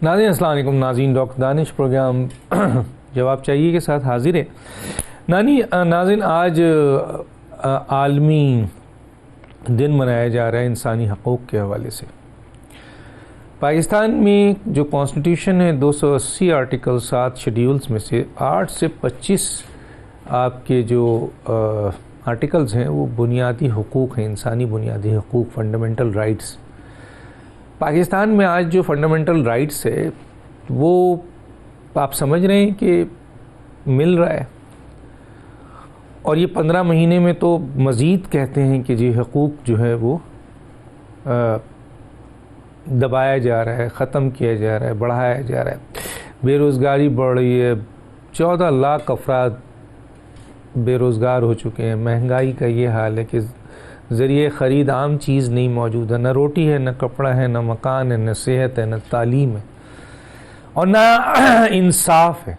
ناظرین السلام علیکم. ناظرین ڈاکٹر دانش پروگرام جواب چاہیے کے ساتھ حاضر ہے. ناظرین آج عالمی دن منایا جا رہا ہے انسانی حقوق کے حوالے سے. پاکستان میں جو کانسٹیٹیوشن ہے 280 آرٹیکل 7 شیڈیولز میں سے 8 سے 25 آپ کے جو آرٹیکلز ہیں وہ بنیادی حقوق ہیں، انسانی بنیادی حقوق، فنڈامنٹل رائٹس. پاکستان میں آج جو فنڈامنٹل رائٹس ہے وہ آپ سمجھ رہے ہیں کہ مل رہا ہے، اور یہ 15 مہینے میں تو مزید کہتے ہیں کہ جی حقوق جو ہے وہ دبایا جا رہا ہے، ختم کیا جا رہا ہے، بڑھایا جا رہا ہے. بے روزگاری بڑھ رہی ہے، 14 لاکھ افراد بے روزگار ہو چکے ہیں. مہنگائی کا یہ حال ہے کہ ذریعے خرید عام چیز نہیں موجود ہے، نہ روٹی ہے، نہ کپڑا ہے، نہ مکان ہے، نہ صحت ہے، نہ تعلیم ہے، اور نہ انصاف ہے.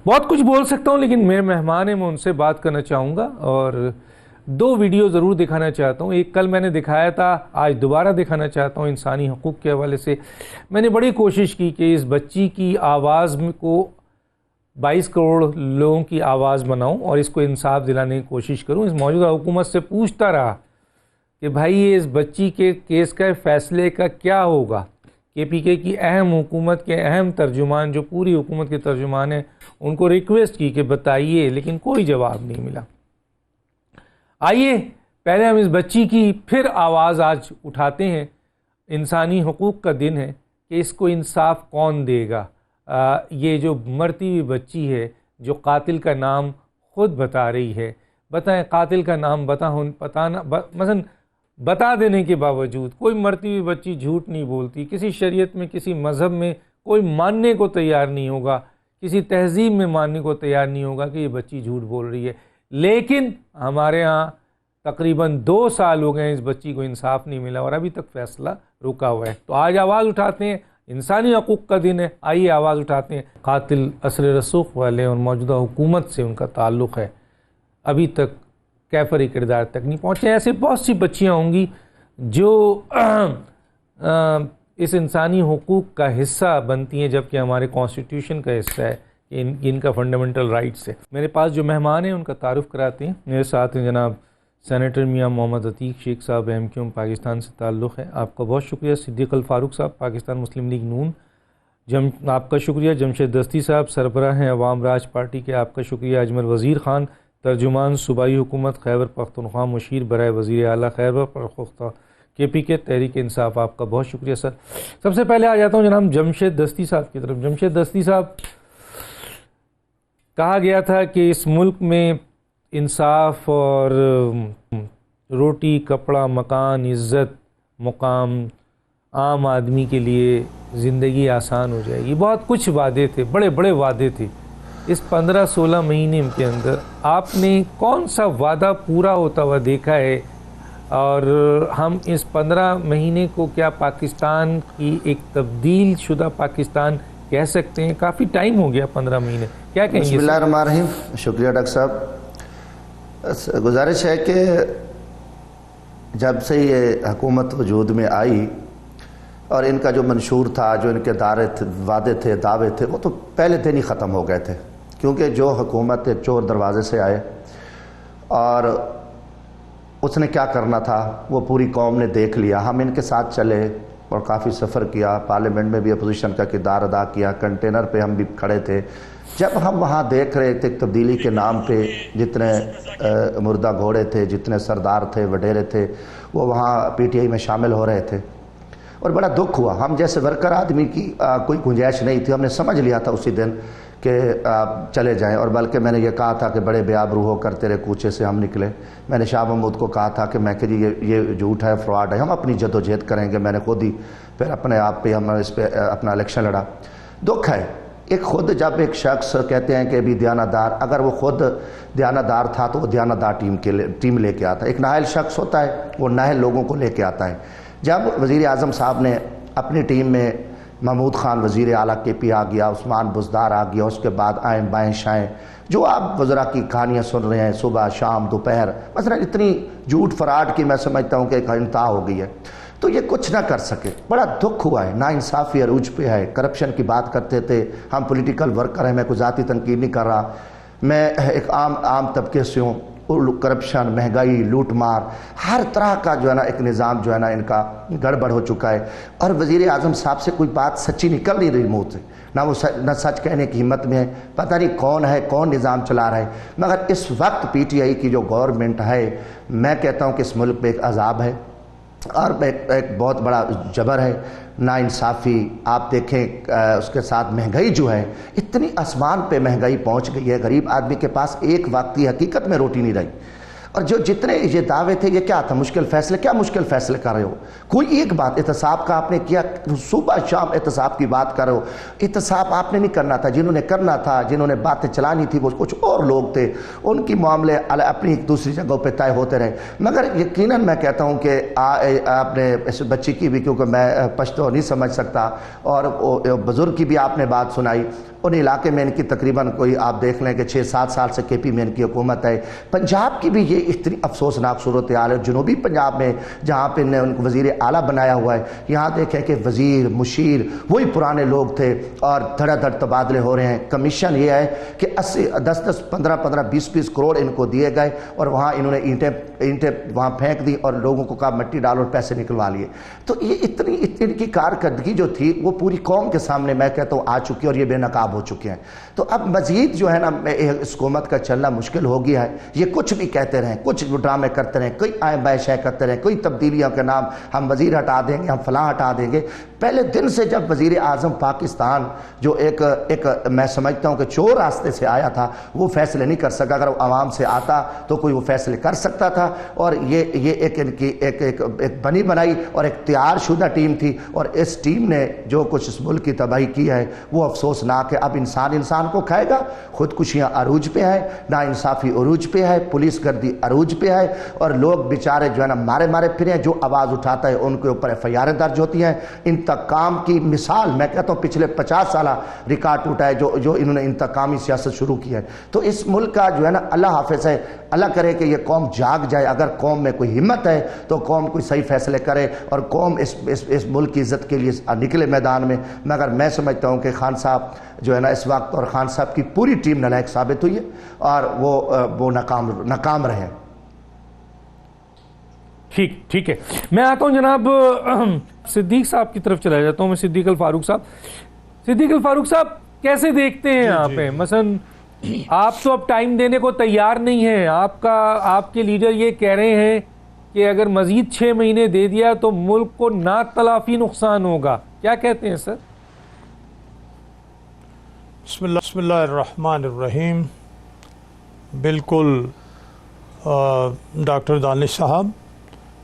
بہت کچھ بول سکتا ہوں لیکن میرے مہمان ہیں، میں ان سے بات کرنا چاہوں گا اور 2 ویڈیو ضرور دکھانا چاہتا ہوں. ایک کل میں نے دکھایا تھا، آج دوبارہ دکھانا چاہتا ہوں. انسانی حقوق کے حوالے سے میں نے بڑی کوشش کی کہ اس بچی کی آواز کو 22 کروڑ لوگوں کی آواز بناؤں اور اس کو انصاف دلانے کی کوشش کروں. اس موجودہ حکومت سے پوچھتا رہا کہ بھائی یہ اس بچی کے کیس کا فیصلے کا کیا ہوگا. KPK کی اہم حکومت کے اہم ترجمان جو پوری حکومت کے ترجمان ہیں ان کو ریکویسٹ کی کہ بتائیے، لیکن کوئی جواب نہیں ملا. آئیے پہلے ہم اس بچی کی پھر آواز آج اٹھاتے ہیں. انسانی حقوق کا دن ہے کہ اس کو انصاف کون دے گا. یہ جو مرتی ہوئی بچی ہے جو قاتل کا نام خود بتا رہی ہے، بتائیں قاتل کا نام مثلا بتا دینے کے باوجود کوئی مرتی ہوئی بچی جھوٹ نہیں بولتی. کسی شریعت میں، کسی مذہب میں کوئی ماننے کو تیار نہیں ہوگا، کسی تہذیب میں ماننے کو تیار نہیں ہوگا کہ یہ بچی جھوٹ بول رہی ہے. لیکن ہمارے ہاں تقریباً 2 سال ہو گئے ہیں اس بچی کو انصاف نہیں ملا اور ابھی تک فیصلہ رکا ہوا ہے. تو آج آواز اٹھاتے ہیں، انسانی حقوق کا دن ہے، آئیے آواز اٹھاتے ہیں. قاتل اثر رسوخ والے اور موجودہ حکومت سے ان کا تعلق ہے، ابھی تک کیفری کردار تک نہیں پہنچے. ایسے بہت سی بچیاں ہوں گی جو اس انسانی حقوق کا حصہ بنتی ہیں جبکہ ہمارے کانسٹیٹیوشن کا حصہ ہے کہ ان کا فنڈامنٹل رائٹس ہے. میرے پاس جو مہمان ہیں ان کا تعارف کراتے ہیں. میرے ساتھ ہیں جناب سینیٹر میاں محمد عتیق شیخ صاحب، MQM پاکستان سے تعلق ہے، آپ کا بہت شکریہ. صدیق الفاروق صاحب پاکستان مسلم لیگ نون، آپ کا شکریہ. جمشید دستی صاحب سربراہ ہیں عوام راج پارٹی کے، آپ کا شکریہ. اجمل وزیر خان ترجمان صوبائی حکومت خیبر پختونخوا، مشیر برائے وزیر اعلیٰ خیبر پختونخوا KPK تحریک انصاف، آپ کا بہت شکریہ سر. سب سے پہلے آ جاتا ہوں جناب جمشید دستی صاحب کی طرف. جمشید دستی صاحب، کہا گیا تھا کہ اس ملک میں انصاف اور روٹی، کپڑا، مکان، عزت، مقام عام آدمی کے لیے زندگی آسان ہو جائے گی. بہت کچھ وعدے تھے، بڑے بڑے وعدے تھے. اس 15-16 مہینے کے اندر آپ نے کون سا وعدہ پورا ہوتا ہوا دیکھا ہے؟ اور ہم اس 15 مہینے کو کیا پاکستان کی ایک تبدیل شدہ پاکستان کہہ سکتے ہیں؟ کافی ٹائم ہو گیا 15 مہینے، کیا کہیں گے؟ بسم اللہ الرحمن الرحیم. شکریہ ڈاکٹر صاحب. گزارش ہے کہ جب سے یہ حکومت وجود میں آئی اور ان کا جو منشور تھا، جو ان کے وعدے تھے، دعوے تھے، وہ تو پہلے دن ہی ختم ہو گئے تھے. کیونکہ جو حکومت ایک چور دروازے سے آئے اور اس نے کیا کرنا تھا وہ پوری قوم نے دیکھ لیا. ہم ان کے ساتھ چلے اور کافی سفر کیا، پارلیمنٹ میں بھی اپوزیشن کا کردار ادا کیا، کنٹینر پہ ہم بھی کھڑے تھے. جب ہم وہاں دیکھ رہے تھے تبدیلی کے نام پہ جتنے مردہ گھوڑے تھے، جتنے سردار تھے، وڈیرے تھے، وہ وہاں PTI میں شامل ہو رہے تھے اور بڑا دکھ ہوا. ہم جیسے ورکر آدمی کی کوئی گنجائش نہیں تھی. ہم نے سمجھ لیا تھا اسی دن کہ چلے جائیں، اور بلکہ میں نے یہ کہا تھا کہ بڑے بے آبرو ہو کر تیرے کوچے سے ہم نکلے. میں نے شاہ محمود کو کہا تھا کہ میں کہ یہ جھوٹ ہے، فراڈ ہے، ہم اپنی جد و جہد کریں گے. میں نے خود ہی پھر اپنے آپ پہ ہم اس پہ اپنا الیکشن لڑا. دکھ ہے خود جب ایک شخص کہتے ہیں کہ بھی دیانتدار، اگر وہ خود دیانتدار تھا تو وہ دیانتدار ٹیم لے کے آتا ہے. ایک نااہل شخص ہوتا ہے، وہ نااہل لوگوں کو لے کے آتا ہے. جب وزیر اعظم صاحب نے اپنی ٹیم میں محمود خان وزیر اعلیٰ KP آ گیا، عثمان بزدار آ گیا، اس کے بعد آئیں بائیں شائیں، جو آپ وزراء کی کہانیاں سن رہے ہیں صبح شام دوپہر، مثلا اتنی جھوٹ فراڈ کی میں سمجھتا ہوں کہ ایک انتہا ہو گئی ہے. تو یہ کچھ نہ کر سکے. بڑا دکھ ہوا ہے. ناانصافی عروج پہ ہے. کرپشن کی بات کرتے تھے. ہم پولیٹیکل ورکر ہیں, میں کوئی ذاتی تنقید نہیں کر رہا, میں ایک عام طبقے سے ہوں. کرپشن, مہنگائی, لوٹ مار, ہر طرح کا جو ہے نا ایک نظام جو ہے نا ان کا گڑبڑ ہو چکا ہے. اور وزیر اعظم صاحب سے کوئی بات سچی نکل نہیں رہی منہ سے, نہ سچ کہنے کی ہمت میں ہے. پتہ نہیں کون ہے, کون نظام چلا رہا ہے. مگر اس وقت پی ٹی آئی کی جو گورنمنٹ ہے, میں کہتا ہوں کہ اس ملک پہ ایک عذاب ہے اور ایک بہت بڑا جبر ہے. ناانصافی آپ دیکھیں, اس کے ساتھ مہنگائی جو ہے اتنی آسمان پہ مہنگائی پہنچ گئی ہے, غریب آدمی کے پاس ایک وقت کی حقیقت میں روٹی نہیں رہی. اور جتنے یہ دعوے تھے, یہ کیا تھا, مشکل فیصلے, کیا مشکل فیصلے کر رہے ہو؟ کوئی ایک بات احتساب کا آپ نے کیا, صبح شام احتساب کی بات کر رہے ہو. احتساب آپ نے نہیں کرنا تھا. جنہوں نے کرنا تھا, جنہوں نے باتیں چلانی تھی, وہ کچھ اور لوگ تھے, ان کی معاملے اپنی ایک دوسری جگہوں پہ طے ہوتے رہے. مگر یقیناً میں کہتا ہوں کہ آپ نے اس بچی کی بھی, کیونکہ میں پشتو نہیں سمجھ سکتا, اور بزرگ کی بھی آپ نے بات سنائی. ان علاقے میں ان کی تقریباً کوئی آپ دیکھ لیں کہ 6-7 سال سے کے پی میں ان کی حکومت ہے. پنجاب کی بھی یہ اتنی افسوسناک صورتحال ہے. جنوبی پنجاب میں جہاں پہ ان کو وزیر اعلیٰ بنایا ہوا ہے, یہاں دیکھیں کہ وزیر, مشیر وہی پرانے لوگ تھے, اور دھڑا دھڑ تبادلے ہو رہے ہیں. کمیشن یہ ہے کہ 10-10, 15-15, 20-20 کروڑ ان کو دیے گئے, اور وہاں انہوں نے اینٹیں وہاں پھینک دی, اور لوگوں کو کہا مٹی ڈالو اور پیسے نکلوا لیے. تو یہ اتنی ان کی کارکردگی جو تھی وہ پوری قوم کے سامنے میں کہتا ہوں آ چکی, اور یہ بے نقاب ہو چکے ہیں. تو اب مزید جو ہے نا اس حکومت کا چلنا مشکل ہو گیا ہے. یہ کچھ بھی کہتے رہیں, کچھ ڈرامے کرتے رہیں, کوئی آئیں بائیں شے کرتے رہیں, کوئی تبدیلیوں کے نام, ہم وزیر ہٹا دیں گے, ہم فلاں ہٹا دیں گے. پہلے دن سے جب وزیر اعظم پاکستان جو ایک میں سمجھتا ہوں کہ چور راستے سے آیا تھا, وہ فیصلے نہیں کر سکا. اگر وہ عوام سے آتا تو کوئی وہ فیصلے کر سکتا تھا. اور یہ ایک ان کی ایک بنی بنائی اور ایک تیار شدہ ٹیم تھی, اور اس ٹیم نے جو کچھ اس ملک کی تباہی کی ہے وہ افسوسناک ہے. اب انسان کو کھائے گا. خودکشیاں عروج پہ ہے, ناانصافی عروج پہ ہے, پولیس گردی عروج پہ ہے, اور لوگ بیچارے جو ہے نا مارے پھرے. جو آواز اٹھاتا ہے ان کے اوپر ایف آئی آر درج ہوتی ہیں. انتقام کی مثال میں کہتا ہوں پچھلے 50 سالہ ریکارڈ ٹوٹا ہے جو انہوں نے انتقامی سیاست شروع کی ہے. تو اس ملک کا جو ہے نا اللہ حافظ ہے, اللہ کرے کہ یہ قوم جاگ جائے. اگر قوم میں کوئی ہمت ہے تو قوم کوئی صحیح فیصلے کرے, اور قوم اس ملک کی عزت کے لیے نکلے میدان میں. مگر میں سمجھتا ہوں کہ خان صاحب جو ہے نا اس وقت, اور خان صاحب کی پوری ٹیم نالائق ثابت ہوئی ہے, اور وہ ناکام رہے. ٹھیک ہے. میں آتا ہوں جناب صدیق صاحب کی طرف چلا جاتا ہوں. میں صدیق الفاروق صاحب کیسے دیکھتے ہیں یہاں پہ؟ مثلا آپ تو اب ٹائم دینے کو تیار نہیں ہیں. آپ کے لیڈر یہ کہہ رہے ہیں کہ اگر مزید 6 مہینے دے دیا تو ملک کو نا تلافی نقصان ہوگا. کیا کہتے ہیں سر؟ بسم اللہ الرحمن الرحیم. بالکل ڈاکٹر دانش صاحب,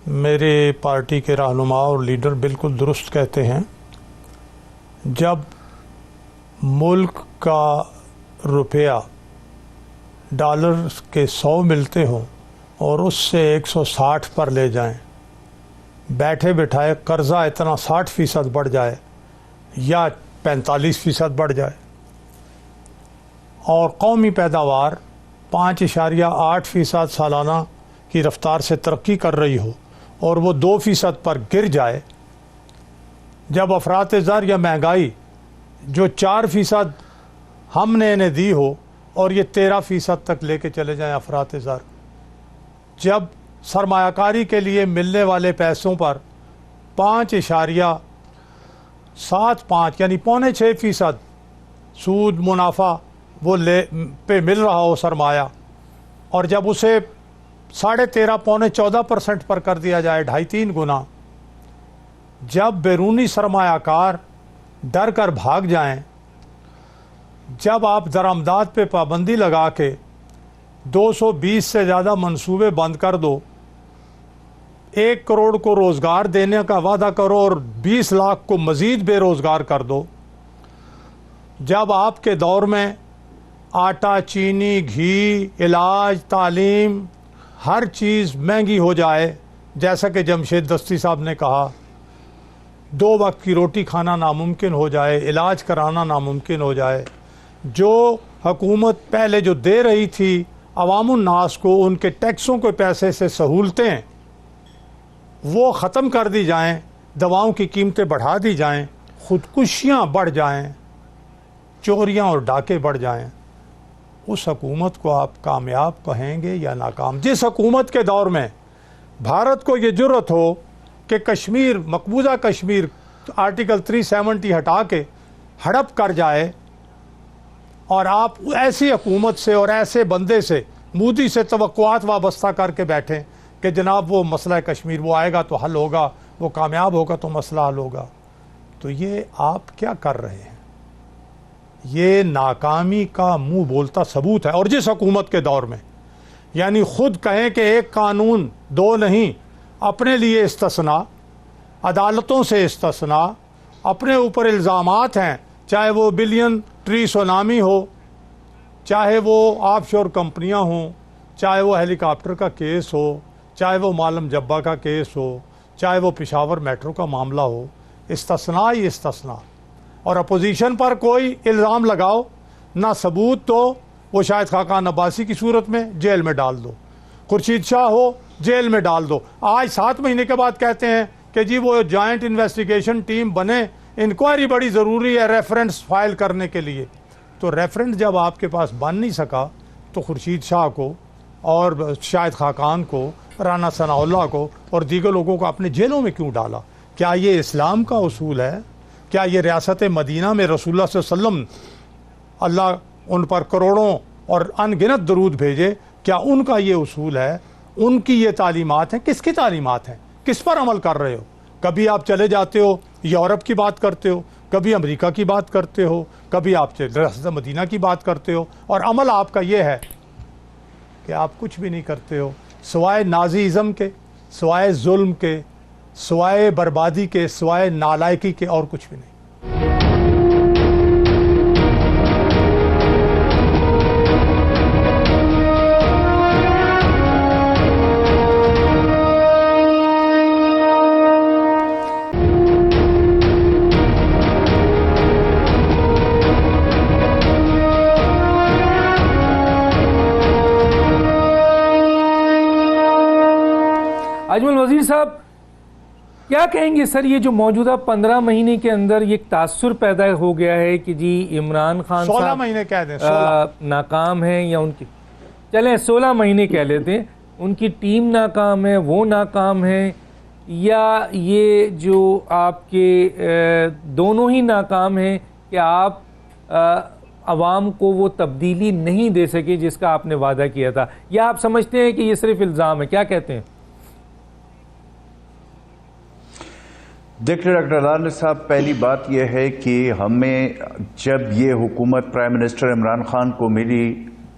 میرے پارٹی کے رہنما اور لیڈر بالکل درست کہتے ہیں. جب ملک کا روپیہ ڈالر کے 100 ملتے ہوں اور اس سے 160 پر لے جائیں, بیٹھے بٹھائے قرضہ اتنا 60% بڑھ جائے یا 45% بڑھ جائے, اور قومی پیداوار 5.8% سالانہ کی رفتار سے ترقی کر رہی ہو اور وہ 2% پر گر جائے, جب افراط زر یا مہنگائی جو 4% ہم نے انہیں دی ہو اور یہ 13% تک لے کے چلے جائیں افراط زر, جب سرمایہ کاری کے لیے ملنے والے پیسوں پر 5.75 یعنی 5.25% سود منافع وہ پہ مل رہا ہو سرمایہ, اور جب اسے 13.5 14% پر کر دیا جائے 2.5-3 گنا, جب بیرونی سرمایہ کار ڈر کر بھاگ جائیں, جب آپ درآمدات پہ پابندی لگا کے 220 سے زیادہ منصوبے بند کر دو, 1 کروڑ کو روزگار دینے کا وعدہ کرو اور 20 لاکھ کو مزید بے روزگار کر دو, جب آپ کے دور میں آٹا, چینی, گھی, علاج, تعلیم, ہر چیز مہنگی ہو جائے, جیسا کہ جمشید دستی صاحب نے کہا, 2 وقت کی روٹی کھانا ناممکن ہو جائے, علاج کرانا ناممکن ہو جائے, جو حکومت پہلے جو دے رہی تھی عوام الناس کو ان کے ٹیکسوں کے پیسے سے سہولتیں, وہ ختم کر دی جائیں، دواؤں کی قیمتیں بڑھا دی جائیں، خودکشیاں بڑھ جائیں، چوریاں اور ڈاکے بڑھ جائیں، اس حکومت کو آپ کامیاب کہیں گے یا ناکام؟ جس حکومت کے دور میں بھارت کو یہ جرت ہو کہ کشمیر، مقبوضہ کشمیر آرٹیکل 370 ہٹا کے ہڑپ کر جائے، اور آپ ایسی حکومت سے اور ایسے بندے سے، مودی سے توقعات وابستہ کر کے بیٹھیں کہ جناب وہ مسئلہ کشمیر وہ آئے گا تو حل ہوگا، وہ کامیاب ہوگا تو مسئلہ حل ہوگا، تو یہ آپ کیا کر رہے ہیں؟ یہ ناکامی کا منہ بولتا ثبوت ہے۔ اور جس حکومت کے دور میں یعنی خود کہیں کہ ایک قانون دو نہیں، اپنے لیے استثناء، عدالتوں سے استثناء، اپنے اوپر الزامات ہیں، چاہے وہ بلین ٹری سونامی ہو، چاہے وہ آف شور کمپنیاں ہوں، چاہے وہ ہیلی کاپٹر کا کیس ہو، چاہے وہ معلم جبہ کا کیس ہو، چاہے وہ پشاور میٹرو کا معاملہ ہو، استثناء ہی استثناء۔ اور اپوزیشن پر کوئی الزام لگاؤ، نہ ثبوت تو وہ شاہد خاقان عباسی کی صورت میں جیل میں ڈال دو، خورشید شاہ ہو جیل میں ڈال دو۔ آج 7 مہینے کے بعد کہتے ہیں کہ جی وہ جوائنٹ انویسٹیگیشن ٹیم بنے، انکوائری بڑی ضروری ہے ریفرنس فائل کرنے کے لیے۔ تو ریفرنس جب آپ کے پاس بن نہیں سکا تو خورشید شاہ کو اور شاہد خاقان کو، رانا ثناء اللہ کو اور دیگر لوگوں کو اپنے جیلوں میں کیوں ڈالا؟ کیا یہ اسلام کا اصول ہے؟ کیا یہ ریاست مدینہ میں رسول اللہ صلی اللہ علیہ وسلم، اللہ ان پر کروڑوں اور ان گنت درود بھیجے، کیا ان کا یہ اصول ہے؟ ان کی یہ تعلیمات ہیں؟ کس کی تعلیمات ہیں؟ کس پر عمل کر رہے ہو؟ کبھی آپ چلے جاتے ہو یورپ کی بات کرتے ہو، کبھی امریکہ کی بات کرتے ہو، کبھی آپ ریاست مدینہ کی بات کرتے ہو، اور عمل آپ کا یہ ہے کہ آپ کچھ بھی نہیں کرتے ہو سوائے نازیزم کے، سوائے ظلم کے، سوائے بربادی کے، سوائے نالائکی کے، اور کچھ بھی نہیں۔ اجمل وزیر صاحب کیا کہیں گے سر، یہ جو موجودہ 15 مہینے کے اندر یہ تاثر پیدا ہو گیا ہے کہ جی عمران خان 16 مہینے کہہ دیں، ناکام ہیں، یا ان کی چلیں 16 مہینے کہہ لیتے ہیں، ان کی ٹیم ناکام ہے، وہ ناکام ہیں، یا یہ جو آپ کے دونوں ہی ناکام ہیں کہ آپ عوام کو وہ تبدیلی نہیں دے سکے جس کا آپ نے وعدہ کیا تھا، یا آپ سمجھتے ہیں کہ یہ صرف الزام ہے؟ کیا کہتے ہیں؟ دیکھیں ڈاکٹر عدنان صاحب، پہلی بات یہ ہے کہ ہمیں جب یہ حکومت پرائم منسٹر عمران خان کو ملی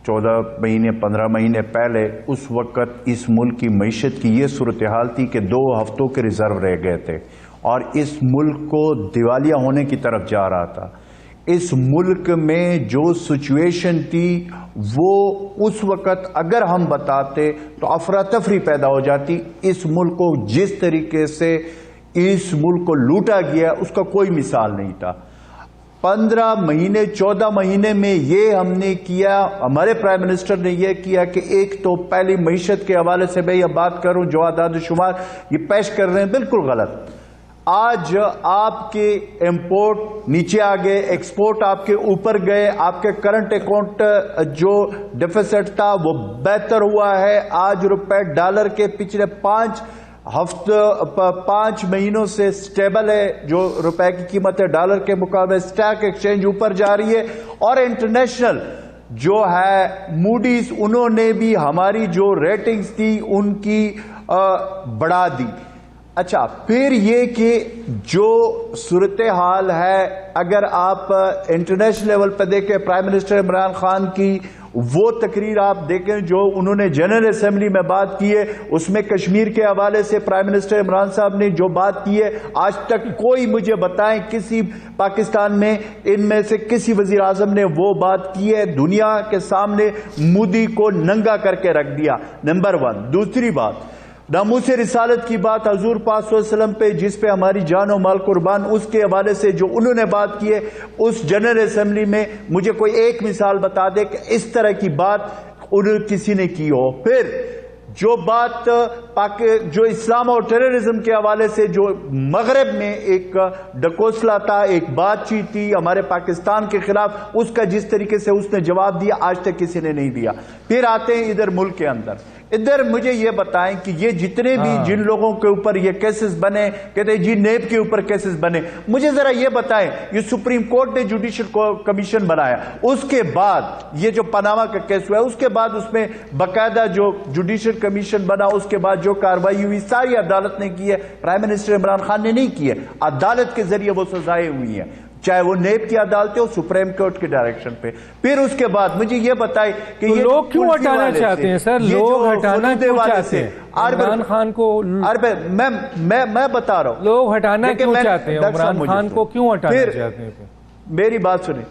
14 مہینے 15 مہینے پہلے، اس وقت اس ملک کی معیشت کی یہ صورتحال تھی کہ 2 ہفتوں کے ریزرو رہ گئے تھے اور اس ملک کو دیوالیہ ہونے کی طرف جا رہا تھا۔ اس ملک میں جو سچویشن تھی وہ اس وقت اگر ہم بتاتے تو افراتفری پیدا ہو جاتی۔ اس ملک کو جس طریقے سے اس ملک کو لوٹا گیا اس کا کوئی مثال نہیں تھا۔ 15 مہینے 14 مہینے میں یہ ہم نے کیا، ہمارے پرائم منسٹر نے یہ کیا کہ ایک تو پہلی معیشت کے حوالے سے میں یہ بات کروں، جو اعداد و شمار یہ پیش کر رہے ہیں بالکل غلط۔ آج آپ کے امپورٹ نیچے آ گئے، ایکسپورٹ آپ کے اوپر گئے، آپ کے کرنٹ اکاؤنٹ جو ڈیفیسٹ تھا وہ بہتر ہوا ہے۔ آج روپے ڈالر کے پچھلے 5 مہینوں سے سٹیبل ہے، جو روپے کی قیمت ہے ڈالر کے مقابلے، سٹاک ایکسچینج اوپر جا رہی ہے، اور انٹرنیشنل جو ہے موڈیز انہوں نے بھی ہماری جو ریٹنگز تھی ان کی بڑھا دی۔ اچھا، پھر یہ کہ جو صورتحال ہے اگر آپ انٹرنیشنل لیول پہ دیکھیں، پرائم منسٹر عمران خان کی وہ تقریر آپ دیکھیں جو انہوں نے جنرل اسمبلی میں بات کی ہے، اس میں کشمیر کے حوالے سے پرائم منسٹر عمران صاحب نے جو بات کی ہے، آج تک کوئی مجھے بتائیں کسی پاکستان میں ان میں سے کسی وزیر اعظم نے وہ بات کی ہے؟ دنیا کے سامنے مودی کو ننگا کر کے رکھ دیا، نمبر 1۔ دوسری بات، ناموس رسالت کی بات حضور پاک صلی اللہ علیہ وسلم پہ، جس پہ ہماری جان و مال قربان، اس کے حوالے سے جو انہوں نے بات کی ہے اس جنرل اسمبلی میں، مجھے کوئی ایک مثال بتا دے کہ اس طرح کی بات انہوں کسی نے کی ہو۔ پھر جو بات جو اسلام اور ٹیررزم کے حوالے سے جو مغرب میں ایک ڈکوسلا تھا، ایک بات چیت تھی ہمارے پاکستان کے خلاف، اس کا جس طریقے سے اس نے جواب دیا آج تک کسی نے نہیں دیا. پھر آتے ہیں ادھر ملک کے اندر. ادھر مجھے یہ بتائیں کہ یہ جتنے بھی جن لوگوں کے اوپر یہ کیسز بنے، کہتے ہیں جی نیب کے اوپر کیسز بنے، مجھے ذرا یہ بتائیں یہ سپریم کورٹ نے جوڈیشل کمیشن بنایا، اس کے بعد یہ جو پاناما کا کیس ہوا ہے اس کے بعد اس میں باقاعدہ جو جوڈیشل کمیشن بنا، اس کے بعد جو کارروائی ہوئی ساری عدالت نے کی ہے، پرائم منسٹر عمران خان نے نہیں کی ہے. عدالت کے ذریعے وہ سزائیں ہوئی ہیں، چاہے وہ نیب کی عدالتیں ہو، سپریم کورٹ کے ڈائریکشن پہ. پھر اس کے بعد مجھے یہ بتائیں کہ یہ لوگ کیوں ہٹانا چاہتے ہیں سر؟ لوگ ہٹانا کیوں چاہتے ہیں عمران خان کو؟ میں بتا رہا ہوں لوگ ہٹانا کیوں چاہتے ہیں عمران خان کو؟ کیوں ہٹانا چاہتے ہیں؟ میری بات سنیں،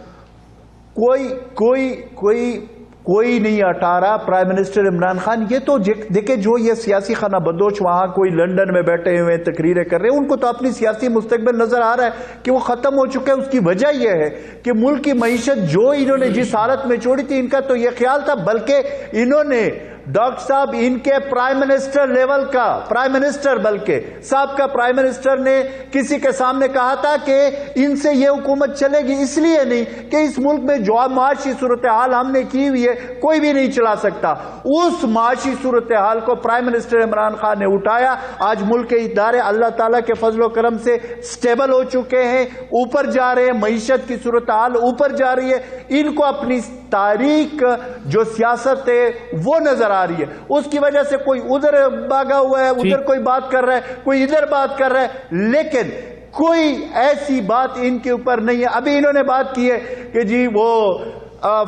کوئی نہیں ہٹا رہا پرائم منسٹر عمران خان. یہ تو دیکھیں جو یہ سیاسی خانہ بدوش وہاں کوئی لندن میں بیٹھے ہوئے تقریریں کر رہے ہیں، ان کو تو اپنی سیاسی مستقبل نظر آ رہا ہے کہ وہ ختم ہو چکے ہیں. اس کی وجہ یہ ہے کہ ملک کی معیشت جو انہوں نے جس حالت میں چھوڑی تھی، ان کا تو یہ خیال تھا، بلکہ انہوں نے ڈاکٹر صاحب ان کے پرائم منسٹر لیول کا پرائم منسٹر بلکہ صاحب کا پرائم منسٹر نے کسی کے سامنے کہا تھا کہ ان سے یہ حکومت چلے گی، اس لیے نہیں کہ اس ملک میں جو معاشی صورتحال ہم نے کی ہوئی ہے کوئی بھی نہیں چلا سکتا. اس معاشی صورتحال کو پرائم منسٹر عمران خان نے اٹھایا. آج ملک کے ادارے اللہ تعالیٰ کے فضل و کرم سے سٹیبل ہو چکے ہیں، اوپر جا رہے ہیں، معیشت کی صورتحال اوپر جا رہی ہے. ان کو اپنی تاریخ جو سیاست ہے وہ نظر آ رہی ہے. اس کی وجہ سے کوئی ادھر بھاگا ہوا ہے، ادھر کوئی بات کر رہا ہے، کوئی ادھر بات کر رہا ہے، لیکن کوئی ایسی بات ان کے اوپر نہیں ہے. ابھی انہوں نے بات کی ہے کہ جی وہ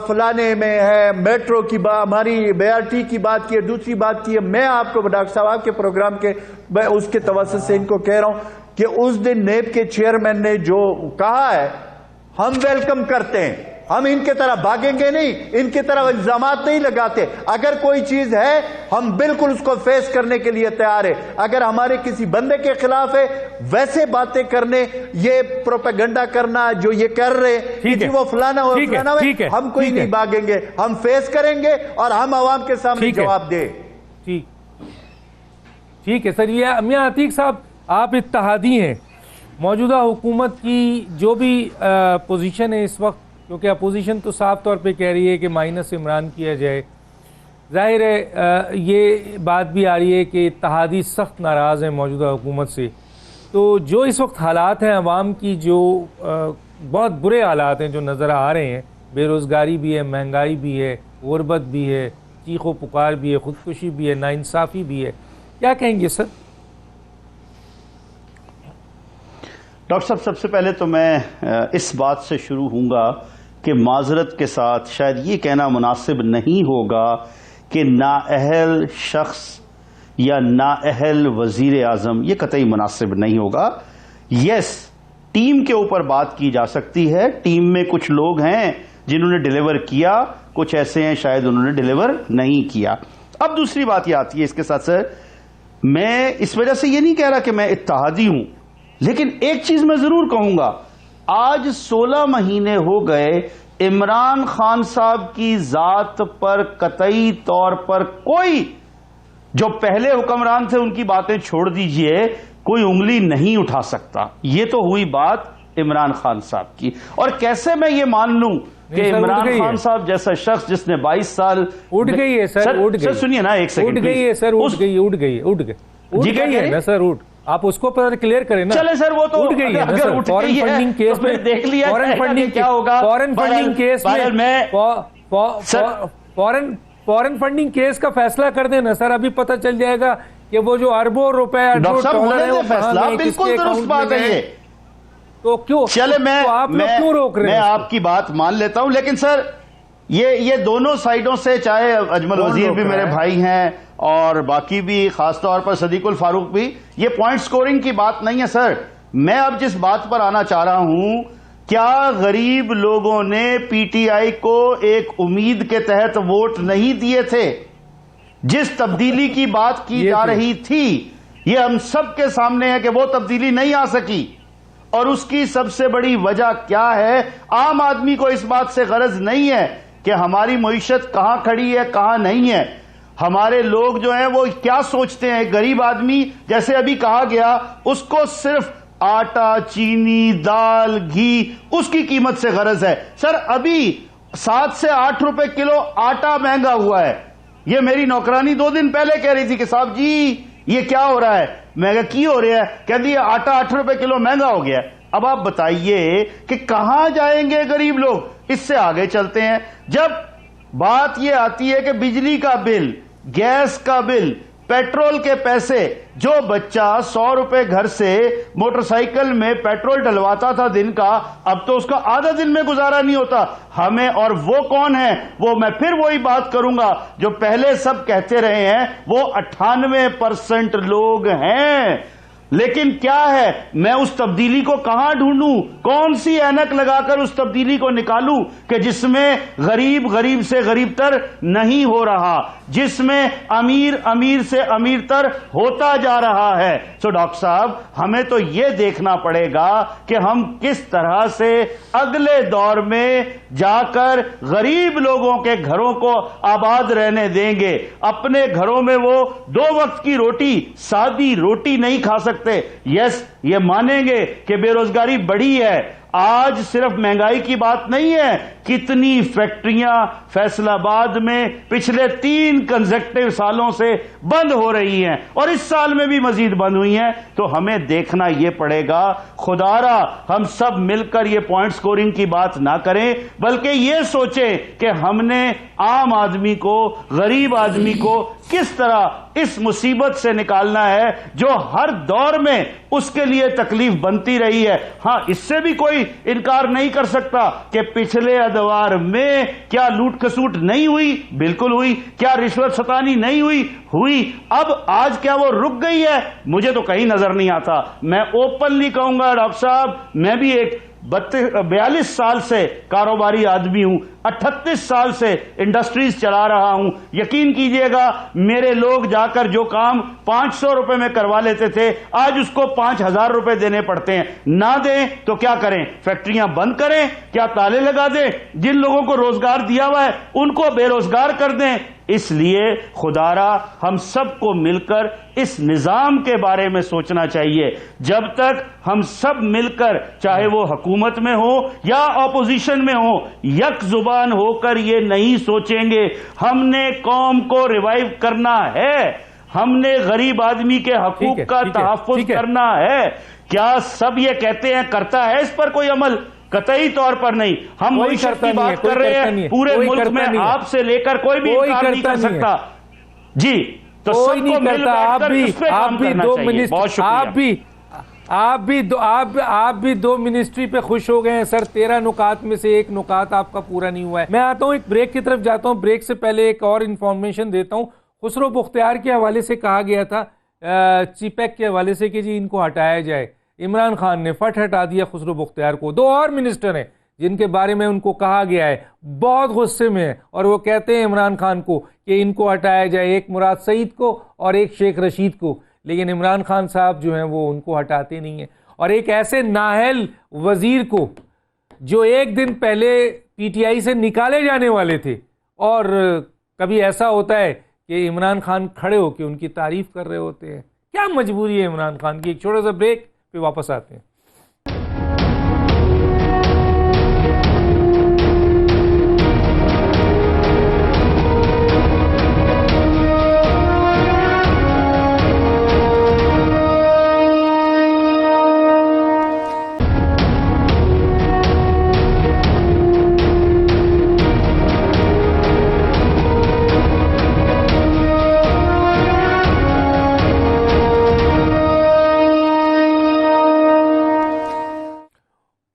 فلانے میں ہے میٹرو کی بات، ہماری BRT کی بات کی ہے، دوسری بات کی ہے. میں آپ کو ڈاکٹر صاحب آپ کے پروگرام کے میں اس کے توسط سے ان کو کہہ رہا ہوں کہ اس دن نیب کے چیئرمین نے جو کہا ہے ہم ویلکم کرتے ہیں، ہم ان کے طرح بھاگیں گے نہیں، ان کی طرح الزامات نہیں لگاتے. اگر کوئی چیز ہے ہم بالکل اس کو فیس کرنے کے لیے تیار ہے. اگر ہمارے کسی بندے کے خلاف ہے ویسے باتیں کرنے، یہ پروپیگنڈا کرنا جو یہ کر رہے کہ وہ فلانا ہو فلانا ہے، ہم کوئی نہیں بھاگیں گے، ہم فیس کریں گے اور ہم عوام کے سامنے جواب دیں. ٹھیک ہے سر. یہ میاں عتیق صاحب آپ اتحادی ہیں، موجودہ حکومت کی جو بھی پوزیشن ہے اس وقت، کیونکہ اپوزیشن تو صاف طور پہ کہہ رہی ہے کہ مائنس عمران کیا جائے، ظاہر ہے یہ بات بھی آ رہی ہے کہ اتحادی سخت ناراض ہیں موجودہ حکومت سے. تو جو اس وقت حالات ہیں عوام کی، جو بہت برے حالات ہیں جو نظر آ رہے ہیں، بے روزگاری بھی ہے، مہنگائی بھی ہے، غربت بھی ہے، چیخ و پکار بھی ہے، خودکشی بھی ہے، ناانصافی بھی ہے، کیا کہیں گے سر؟ ڈاکٹر صاحب سب سے پہلے تو میں اس بات سے شروع ہوں گا کہ معذرت کے ساتھ شاید یہ کہنا مناسب نہیں ہوگا کہ نااہل شخص یا نااہل وزیر اعظم، یہ قطعی مناسب نہیں ہوگا. یس، ٹیم کے اوپر بات کی جا سکتی ہے، ٹیم میں کچھ لوگ ہیں جنہوں نے ڈیلیور کیا، کچھ ایسے ہیں شاید انہوں نے ڈیلیور نہیں کیا. اب دوسری بات یہ آتی ہے اس کے ساتھ سر، میں اس وجہ سے یہ نہیں کہہ رہا کہ میں اتحادی ہوں، لیکن ایک چیز میں ضرور کہوں گا، آج 16 مہینے ہو گئے عمران خان صاحب کی ذات پر قطعی طور پر کوئی، جو پہلے حکمران تھے ان کی باتیں چھوڑ دیجئے، کوئی انگلی نہیں اٹھا سکتا. یہ تو ہوئی بات عمران خان صاحب کی. اور کیسے میں یہ مان لوں کہ عمران خان صاحب جیسا شخص جس نے 22 سال اٹھ گئی ہے سر، سنیے نا ایک سیکنڈ، اٹھ گئی ہے سر، اٹھ گئی ہے نا سر، آپ اس کو پتہ کلیئر کریں نا. چلے سر وہ تو اٹھ گئی ہے نا سر، فورن فنڈنگ کیس میں دیکھ لیا کیا ہوگا. فورن فنڈنگ کیس میں فورن فنڈنگ کیس کا فیصلہ کر دیں نا سر، ابھی پتہ چل جائے گا کہ وہ جو اربوں روپے فیصلہ بالکل درست بات ہے. تو کیوں چلے آپ لوگ کیوں روک رہے ہیں؟ میں آپ کی بات مان لیتا ہوں، لیکن سر یہ دونوں سائیڈوں سے، چاہے اجمل وزیر بھی میرے بھائی ہیں اور باقی بھی، خاص طور پر صدیق الفاروق بھی، یہ پوائنٹ سکورنگ کی بات نہیں ہے سر. میں اب جس بات پر آنا چاہ رہا ہوں، کیا غریب لوگوں نے پی ٹی آئی کو ایک امید کے تحت ووٹ نہیں دیے تھے؟ جس تبدیلی کی بات کی جا رہی تھی، یہ ہم سب کے سامنے ہے کہ وہ تبدیلی نہیں آ سکی. اور اس کی سب سے بڑی وجہ کیا ہے؟ عام آدمی کو اس بات سے غرض نہیں ہے کہ ہماری معیشت کہاں کھڑی ہے کہاں نہیں ہے. ہمارے لوگ جو ہیں وہ کیا سوچتے ہیں؟ غریب آدمی جیسے ابھی کہا گیا اس کو صرف آٹا، چینی، دال، گھی اس کی قیمت سے غرض ہے. سر ابھی 7 سے 8 روپے کلو آٹا مہنگا ہوا ہے. یہ میری نوکرانی 2 دن پہلے کہہ رہی تھی کہ صاحب جی یہ کیا ہو رہا ہے؟ میں کہا کی ہو رہا ہے؟ کہتی ہے آٹا 8 روپے کلو مہنگا ہو گیا. اب آپ بتائیے کہ کہاں جائیں گے غریب لوگ؟ اس سے آگے چلتے ہیں. جب بات یہ آتی ہے کہ بجلی کا بل، گیس کا بل، پیٹرول کے پیسے، جو بچہ 100 روپے گھر سے موٹر سائیکل میں پیٹرول ڈلواتا تھا دن کا، اب تو اس کا آدھا دن میں گزارا نہیں ہوتا. ہمیں، اور وہ کون ہے؟ وہ میں پھر وہی بات کروں گا جو پہلے سب کہتے رہے ہیں، وہ 98% لوگ ہیں. لیکن کیا ہے؟ میں اس تبدیلی کو کہاں ڈھونڈوں؟ کون سی اینک لگا کر اس تبدیلی کو نکالوں کہ جس میں غریب غریب سے غریب تر نہیں ہو رہا، جس میں امیر امیر سے امیر تر ہوتا جا رہا ہے؟ سو ڈاکٹر صاحب ہمیں تو یہ دیکھنا پڑے گا کہ ہم کس طرح سے اگلے دور میں جا کر غریب لوگوں کے گھروں کو آباد رہنے دیں گے. اپنے گھروں میں وہ 2 وقت کی روٹی، سادی روٹی نہیں کھا سکتے. یس، یہ مانیں گے کہ بے روزگاری بڑی ہے. آج صرف مہنگائی کی بات نہیں ہے، کتنی فیکٹریاں فیصل آباد میں پچھلے 3 کنزیکٹیو سالوں سے بند ہو رہی ہیں اور اس سال میں بھی مزید بند ہوئی ہیں. تو ہمیں دیکھنا یہ پڑے گا، خدا را ہم سب مل کر یہ پوائنٹ سکورنگ کی بات نہ کریں، بلکہ یہ سوچیں کہ ہم نے عام آدمی کو، غریب آدمی کو کس طرح اس مصیبت سے نکالنا ہے جو ہر دور میں اس کے لیے تکلیف بنتی رہی ہے. ہاں، اس سے بھی کوئی انکار نہیں کر سکتا کہ پچھلے ادوار میں کیا لوٹ کھسوٹ نہیں ہوئی؟ بالکل ہوئی. کیا رشوت ستانی نہیں ہوئی؟ ہوئی. اب آج کیا وہ رک گئی ہے؟ مجھے تو کہیں نظر نہیں آتا. میں اوپنلی کہوں گا ڈاکٹر صاحب، میں بھی ایک 42 سال سے کاروباری آدمی ہوں، 38 سال سے انڈسٹریز چلا رہا ہوں. یقین کیجئے گا میرے لوگ جا کر جو کام 500 روپے میں کروا لیتے تھے، آج اس کو 5000 روپے دینے پڑتے ہیں. نہ دیں تو کیا کریں؟ فیکٹریاں بند کریں؟ کیا تالے لگا دیں؟ جن لوگوں کو روزگار دیا ہوا ہے ان کو بے روزگار کر دیں؟ اس لیے خدا را ہم سب کو مل کر اس نظام کے بارے میں سوچنا چاہیے. جب تک ہم سب مل کر، چاہے وہ حکومت میں ہو یا اپوزیشن میں ہو، یک زبان ہو کر یہ نہیں سوچیں گے ہم نے قوم کو ریوائیو کرنا ہے، ہم نے غریب آدمی کے حقوق کا تحفظ کرنا ہے. کیا سب یہ کہتے ہیں؟ کرتا ہے اس پر کوئی عمل؟ قطعی طور پر نہیں. ہم معیشت کی بات کر رہے ہیں پورے ملک میں، آپ سے لے کر کوئی بھی انکار نہیں کر سکتا. جی تو سب کو مل بیٹھ کر اس پہ کام کرنا چاہیے. بہت شکریہ. آپ بھی 2 منسٹری پہ خوش ہو گئے ہیں سر. 13 نکات میں سے 1 نکات آپ کا پورا نہیں ہوا ہے. میں آتا ہوں ایک بریک کی طرف جاتا ہوں. بریک سے پہلے ایک اور انفارمیشن دیتا ہوں. خسرو بختیار کے حوالے سے کہا گیا تھا چیپیک کے حوالے سے کہ جی ان کو ہٹایا جائے. عمران خان نے فٹ ہٹا دیا خسرو بختیار کو. 2 اور منسٹر ہیں جن کے بارے میں ان کو کہا گیا ہے، بہت غصے میں ہیں اور وہ کہتے ہیں عمران خان کو کہ ان کو ہٹایا جائے، ایک مراد سعید کو اور ایک شیخ رشید کو. لیکن عمران خان صاحب جو ہیں وہ ان کو ہٹاتے نہیں ہیں. اور ایک ایسے نااہل وزیر کو جو ایک دن پہلے پی ٹی آئی سے نکالے جانے والے تھے، اور کبھی ایسا ہوتا ہے کہ عمران خان کھڑے ہو کے ان کی تعریف کر رہے ہوتے ہیں. کیا مجبوری ہے عمران خان کی؟ ایک چھوٹا سا بریک پہ واپس آتے ہیں.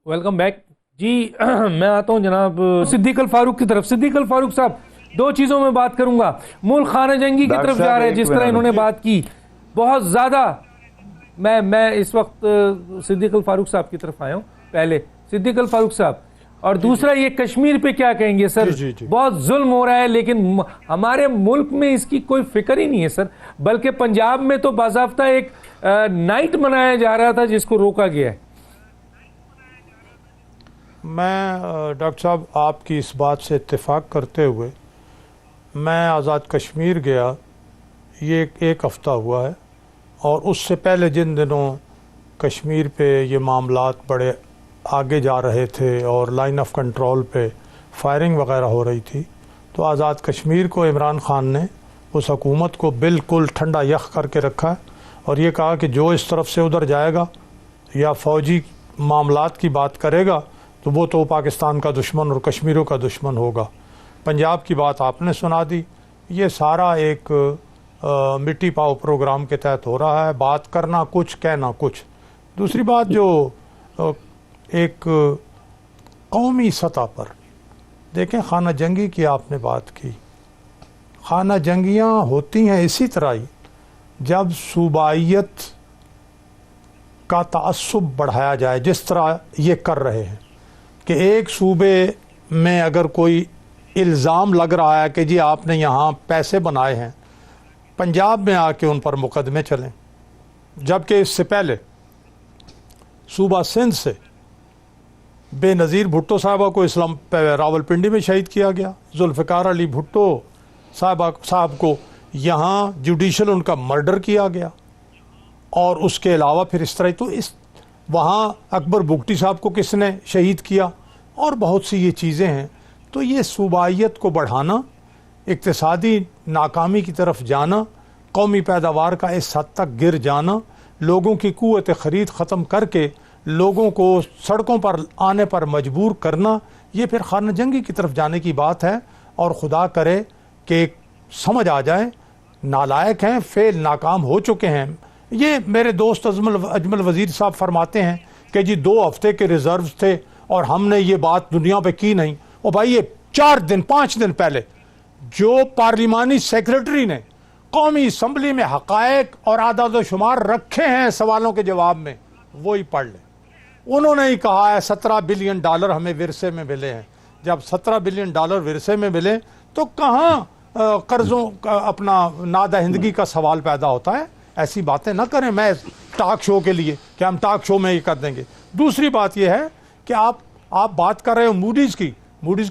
Welcome back. جی میں آتا ہوں جناب صدیق الفاروق کی طرف. صدیق الفاروق صاحب، 2 چیزوں میں بات کروں گا. ملک خانہ جنگی کی طرف جا رہا ہے جس طرح انہوں نے بات کی بہت زیادہ. میں اس وقت صدیق الفاروق صاحب کی طرف آیا ہوں. پہلے صدیق الفاروق صاحب، اور دوسرا یہ کشمیر پہ کیا کہیں گے سر؟ بہت ظلم ہو رہا ہے لیکن ہمارے ملک میں اس کی کوئی فکر ہی نہیں ہے سر. بلکہ پنجاب میں تو باضابطہ ایک نائٹ منایا جا رہا تھا جس کو روکا گیا ہے. میں ڈاکٹر صاحب آپ کی اس بات سے اتفاق کرتے ہوئے میں آزاد کشمیر گیا یہ ایک ہفتہ ہوا ہے، اور اس سے پہلے جن دنوں کشمیر پہ یہ معاملات بڑے آگے جا رہے تھے اور لائن آف کنٹرول پہ فائرنگ وغیرہ ہو رہی تھی، تو آزاد کشمیر کو عمران خان نے اس حکومت کو بالکل ٹھنڈا یخ کر کے رکھا ہے، اور یہ کہا کہ جو اس طرف سے ادھر جائے گا یا فوجی معاملات کی بات کرے گا تو وہ تو پاکستان کا دشمن اور کشمیروں کا دشمن ہوگا۔ پنجاب کی بات آپ نے سنا دی، یہ سارا ایک مٹی پاؤ پروگرام کے تحت ہو رہا ہے، بات کرنا کچھ کہنا کچھ۔ دوسری بات جو ایک قومی سطح پر دیکھیں، خانہ جنگی کی آپ نے بات کی، خانہ جنگیاں ہوتی ہیں اسی طرح ہی جب صوبائیت کا تعصب بڑھایا جائے، جس طرح یہ کر رہے ہیں کہ ایک صوبے میں اگر کوئی الزام لگ رہا ہے کہ جی آپ نے یہاں پیسے بنائے ہیں، پنجاب میں آ کے ان پر مقدمے چلیں، جبکہ اس سے پہلے صوبہ سندھ سے بے نظیر بھٹو صاحبہ کو راولپنڈی میں شہید کیا گیا، ذوالفقار علی بھٹو صاحب کو یہاں جوڈیشل ان کا مرڈر کیا گیا، اور اس کے علاوہ پھر اس طرح تو وہاں اکبر بگٹی صاحب کو کس نے شہید کیا، اور بہت سی یہ چیزیں ہیں۔ تو یہ صوبائیت کو بڑھانا، اقتصادی ناکامی کی طرف جانا، قومی پیداوار کا اس حد تک گر جانا، لوگوں کی قوت خرید ختم کر کے لوگوں کو سڑکوں پر آنے پر مجبور کرنا، یہ پھر خانہ جنگی کی طرف جانے کی بات ہے۔ اور خدا کرے کہ سمجھ آ جائے، نالائق ہیں، فیل ناکام ہو چکے ہیں۔ یہ میرے دوست اجمل وزیر صاحب فرماتے ہیں کہ جی 2 ہفتے کے ریزروز تھے اور ہم نے یہ بات دنیا پہ کی نہیں۔ اور بھائی یہ 5 دن پہلے جو پارلیمانی سیکرٹری نے قومی اسمبلی میں حقائق اور اعداد و شمار رکھے ہیں سوالوں کے جواب میں، وہی پڑھ لیں۔ انہوں نے ہی کہا ہے 17 بلین ڈالر ہمیں ورثے میں ملے ہیں۔ جب 17 بلین ڈالر ورثے میں ملے تو کہاں قرضوں کا اپنا نادہندگی کا سوال پیدا ہوتا ہے؟ ایسی باتیں نہ کریں میں ٹاک شو کے لیے کہ ہم ٹاک شو میں یہ کر دیں گے۔ دوسری بات یہ ہے کہ آپ بات کر رہے ہو موڈیز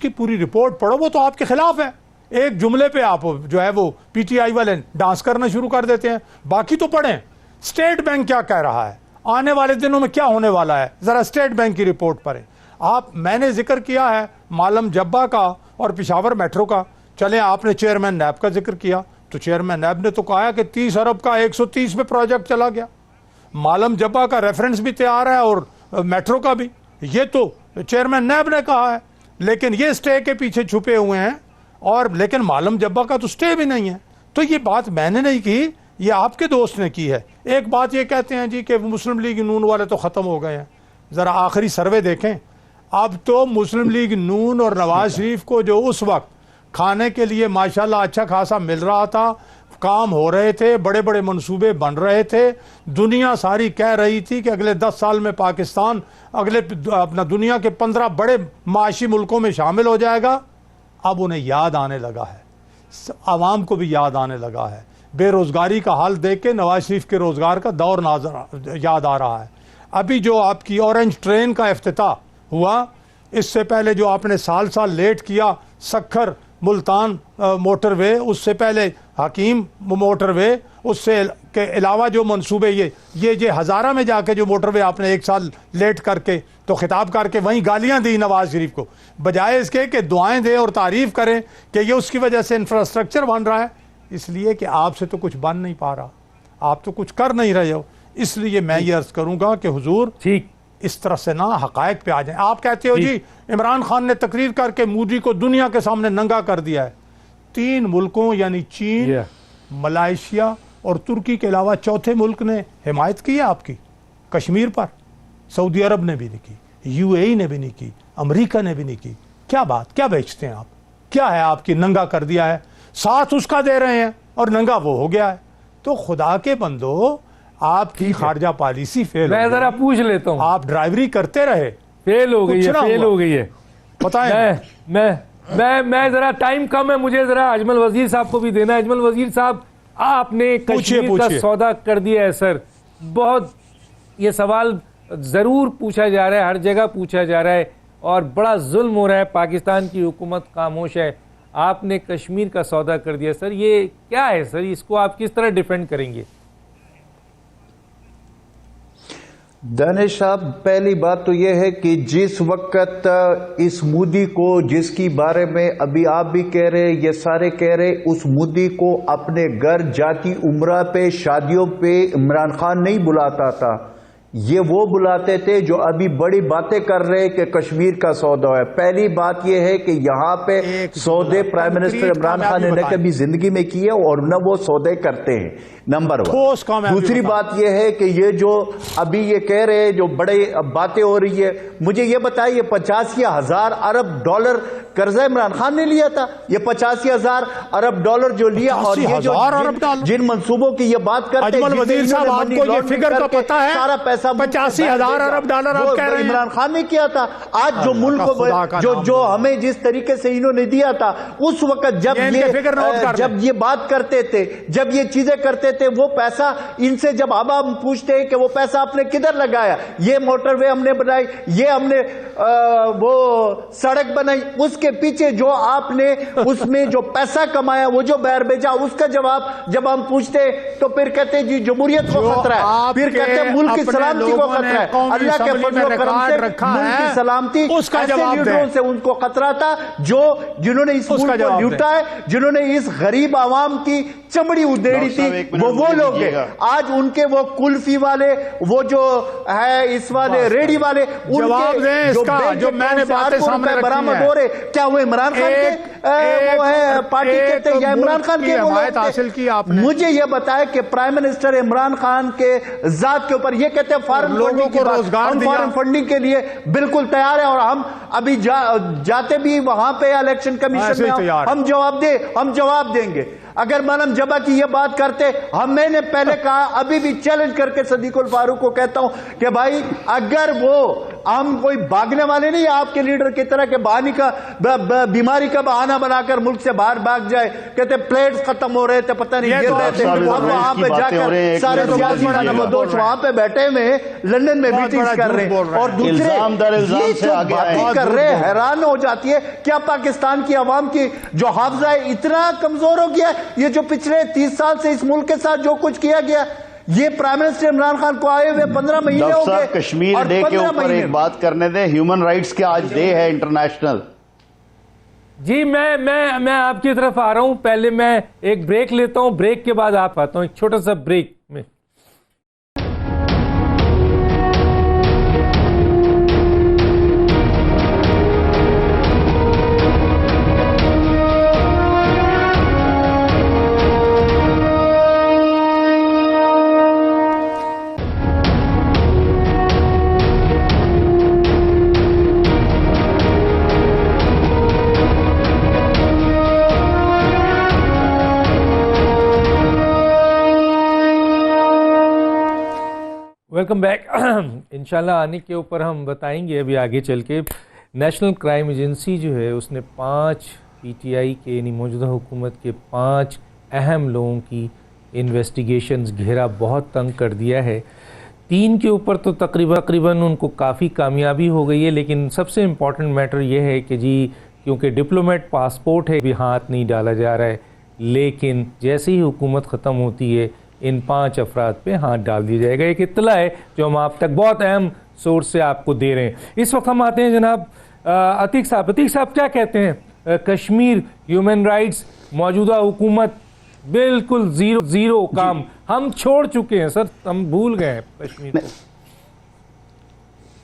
کی پوری رپورٹ پڑھو، وہ تو آپ کے خلاف ہے۔ ایک جملے پہ آپ جو ہے وہ پی ٹی آئی والے ڈانس کرنا شروع کر دیتے ہیں، باقی تو پڑھیں اسٹیٹ بینک کیا کہہ رہا ہے، آنے والے دنوں میں کیا ہونے والا ہے، ذرا اسٹیٹ بینک کی رپورٹ پڑھیں۔ میں نے ذکر کیا ہے معلم جبہ کا اور پشاور میٹرو کا، چلیں آپ نے چیئرمین نیب کا ذکر کیا، تو چیئرمین نیب نے تو کہا کہ 30 ارب کا 130 میں پروجیکٹ چلا گیا۔ معلم جبہ کا ریفرنس بھی تیار ہے اور میٹرو کا بھی، یہ تو چیئرمین نیب نے کہا ہے، لیکن یہ سٹے کے پیچھے چھپے ہوئے ہیں، اور لیکن معلم جبہ کا تو سٹے بھی نہیں ہے۔ تو یہ بات میں نے نہیں کی، یہ آپ کے دوست نے کی ہے۔ ایک بات یہ کہتے ہیں جی کہ مسلم لیگ نون والے تو ختم ہو گئے ہیں، ذرا آخری سروے دیکھیں، اب تو مسلم لیگ نون اور نواز شریف کو جو اس وقت کھانے کے لیے ماشاءاللہ اچھا خاصا مل رہا تھا، کام ہو رہے تھے، بڑے بڑے منصوبے بن رہے تھے، دنیا ساری کہہ رہی تھی کہ اگلے 10 سال میں پاکستان اپنا دنیا کے 15 بڑے معاشی ملکوں میں شامل ہو جائے گا۔ اب انہیں یاد آنے لگا ہے، عوام کو بھی یاد آنے لگا ہے، بے روزگاری کا حال دیکھ کے نواز شریف کے روزگار کا دور یاد آ رہا ہے۔ ابھی جو آپ کی اورنج ٹرین کا افتتاح ہوا، اس سے پہلے جو آپ نے سال لیٹ کیا سکھر ملتان موٹر وے، اس سے پہلے حکیم موٹر وے، اس سے کے علاوہ جو منصوبے یہ ہزارہ میں جا کے جو موٹر وے آپ نے 1 سال لیٹ کر کے تو خطاب کر کے وہیں گالیاں دی نواز شریف کو، بجائے اس کے کہ دعائیں دیں اور تعریف کریں کہ یہ اس کی وجہ سے انفراسٹرکچر بن رہا ہے۔ اس لیے کہ آپ سے تو کچھ بن نہیں پا رہا، آپ تو کچھ کر نہیں رہے ہو، اس لیے میں یہ عرض کروں گا کہ حضور ٹھیک اس طرح سے نہ حقائق پہ آ جائیں۔ آپ کہتے ہو جی عمران خان نے تقریر کر کے مودی کو دنیا کے سامنے ننگا کر دیا ہے۔ 3 ملکوں یعنی چین، ملائیشیا اور ترکی کے علاوہ چوتھے ملک نے حمایت کی ہے آپ کی کشمیر پر، سعودی عرب نے بھی نہیں کی، یو اے ای نے بھی نہیں کی، امریکہ نے بھی نہیں کی۔ کیا بات، کیا بیچتے ہیں آپ؟ کیا ہے آپ کی؟ ننگا کر دیا ہے، ساتھ اس کا دے رہے ہیں اور ننگا وہ ہو گیا ہے۔ تو خدا کے بندو، آپ کی خارجہ پالیسی فیل میں ذرا پوچھ لیتا ہوں، آپ ڈرائیوری کرتے رہے، فیل ہو گئی ہے بتائیں۔ میں ذرا ٹائم کم ہے، مجھے ذرا اجمل وزیر صاحب کو بھی دینا ہے۔ اجمل وزیر صاحب، آپ نے کشمیر کا سودا کر دیا ہے سر، بہت یہ سوال ضرور پوچھا جا رہا ہے، ہر جگہ پوچھا جا رہا ہے، اور بڑا ظلم ہو رہا ہے، پاکستان کی حکومت خاموش ہے۔ آپ نے کشمیر کا سودا کر دیا. سر یہ کیا ہے سر, اس کو آپ کس طرح ڈیفینڈ کریں گے؟ دانش صاحب، پہلی بات تو یہ ہے کہ جس وقت اس مودی کو، جس کی بارے میں ابھی آپ بھی کہہ رہے، یہ سارے کہہ رہے، اس مودی کو اپنے گھر جاتی عمرہ پہ، شادیوں پہ عمران خان نہیں بلاتا تھا. یہ وہ بلاتے تھے جو ابھی بڑی باتیں کر رہے کہ کشمیر کا سودا ہے. پہلی بات یہ ہے کہ یہاں پہ سودے پرائم منسٹر عمران خان نے نہ کبھی زندگی میں کیے اور نہ وہ سودے کرتے ہیں، نمبر 1. دوسری بات یہ ہے کہ یہ جو ابھی یہ کہہ رہے جو بڑے باتیں ہو رہی ہے، مجھے یہ بتائیے 85,000 ارب ڈالر قرضہ عمران خان نے لیا تھا. یہ 85,000 ارب ڈالر جو لیا، اور یہ جو جن منصوبوں کی یہ بات کرتے ہیں، وزیر صاحب آپ کو یہ فگر کا پتہ ہے؟ سارا پیسہ 85,000 ارب ڈالر آپ کہہ رہے ہیں عمران خان نے کیا تھا. آج جو ملک جو ہمیں جس طریقے سے انہوں نے دیا تھا، اس وقت جب یہ بات کرتے تھے، جب یہ چیزیں کرتے تھے، وہ پیسہ ان سے جب اب ہم پوچھتے ہیں کہ وہ پیسہ آپ نے کدھر لگایا، یہ موٹر وے ہم نے بنائی، یہ ہم نے وہ سڑک بنائی، اس کے پیچھے جو آپ نے اس میں جو پیسہ کمایا، وہ جو بہر بھیجا، اس کا جواب جب ہم پوچھتے تو پھر کہتے ہیں جی جمہوریت کو خطرہ ہے، پھر کہتے ہیں ملک کی سلامتی کو خطرہ ہے. اللہ کے فضل و کرم سے ملک کی سلامتی ایسے لیڈروں سے ان کو خطرہ تھا جنہوں نے اس ملک کو لوٹا ہے، جنہوں نے اس غریب عوام کی چمڑی ادھیڑی تھی، وہ لوگ ہیں. آج ان کے وہ کلفی والے، وہ جو ہے اس والے ریڈی والے، ان کے جو میں نے باتیں سامنے برآمد ہو رہے، کیا وہ عمران خان کے وہ ہے پارٹی کے تھے یا عمران خان کے وہ حاصل کی؟ آپ نے مجھے یہ بتایا کہ پرائم منسٹر عمران خان کے ذات کے اوپر یہ کہتے ہیں فارن فنڈنگ کی بات، ہم فارن فنڈنگ کے لیے بالکل تیار ہیں، اور ہم ابھی جاتے بھی وہاں پہ الیکشن کمیشن میں ہم جواب دیں گے. اگر مانم جبا کی یہ بات کرتے، میں نے پہلے کہا، ابھی بھی چیلنج کر کے صدیق الفاروق کو کہتا ہوں کہ بھائی اگر وہ ہم کوئی بھاگنے والے نہیں، آپ کے لیڈر کی طرح کہ بیماری کا بہانہ بنا کر ملک سے باہر بھاگ جائے، کہتے پلیٹس ختم ہو رہے تھے، پتہ نہیں گر رہے تھے، ہم وہاں پہ جا کر سارے سیاسی نمودوش وہاں پہ بیٹھے ہوئے لندن میں میٹنگز کر رہے ہیں، اور دوسرے یہ جو باتیں کر رہے ہیں، حیران ہو جاتی ہے. کیا پاکستان کی عوام کی جو حافظہ ہے اتنا کمزور ہو گیا؟ یہ جو پچھلے 30 سال سے اس ملک کے ساتھ جو کچھ کیا گیا، یہ پرائم منسٹر عمران خان کو آئے ہوئے 15 مہینے ہو گئے. کشمیر ڈے کے اوپر ایک بات کرنے دیں، ہیومن رائٹس کے آج ڈے ہے انٹرنیشنل. جی میں آپ کی طرف آ رہا ہوں، پہلے میں ایک بریک لیتا ہوں، بریک کے بعد آپ آتا ہوں، ایک چھوٹا سا بریک میں. Welcome back. انشاءاللہ آنے کے اوپر ہم بتائیں گے ابھی آگے چل کے. نیشنل کرائم ایجنسی جو ہے اس نے 5 پی ٹی آئی کے یعنی موجودہ حکومت کے 5 اہم لوگوں کی انویسٹیگیشنز گھیرا بہت تنگ کر دیا ہے. 3 کے اوپر تو تقریباً ان کو کافی کامیابی ہو گئی ہے، لیکن سب سے امپورٹنٹ میٹر یہ ہے کہ جی کیونکہ ڈپلومیٹ پاسپورٹ ہے بھی ہاتھ نہیں ڈالا جا رہا ہے، لیکن جیسے ہی حکومت ختم ہوتی ہے ان 5 افراد پہ ہاتھ ڈال دیا جائے گا. ایک اطلاع ہے جو ہم آپ تک بہت اہم سورس سے آپ کو دے رہے ہیں. اس وقت ہم آتے ہیں جناب عتیق صاحب کیا کہتے ہیں؟ کشمیر ہیومن رائٹس موجودہ حکومت بالکل زیرو کام ہم چھوڑ چکے ہیں سر، ہم بھول گئے ہیں کشمیر کو.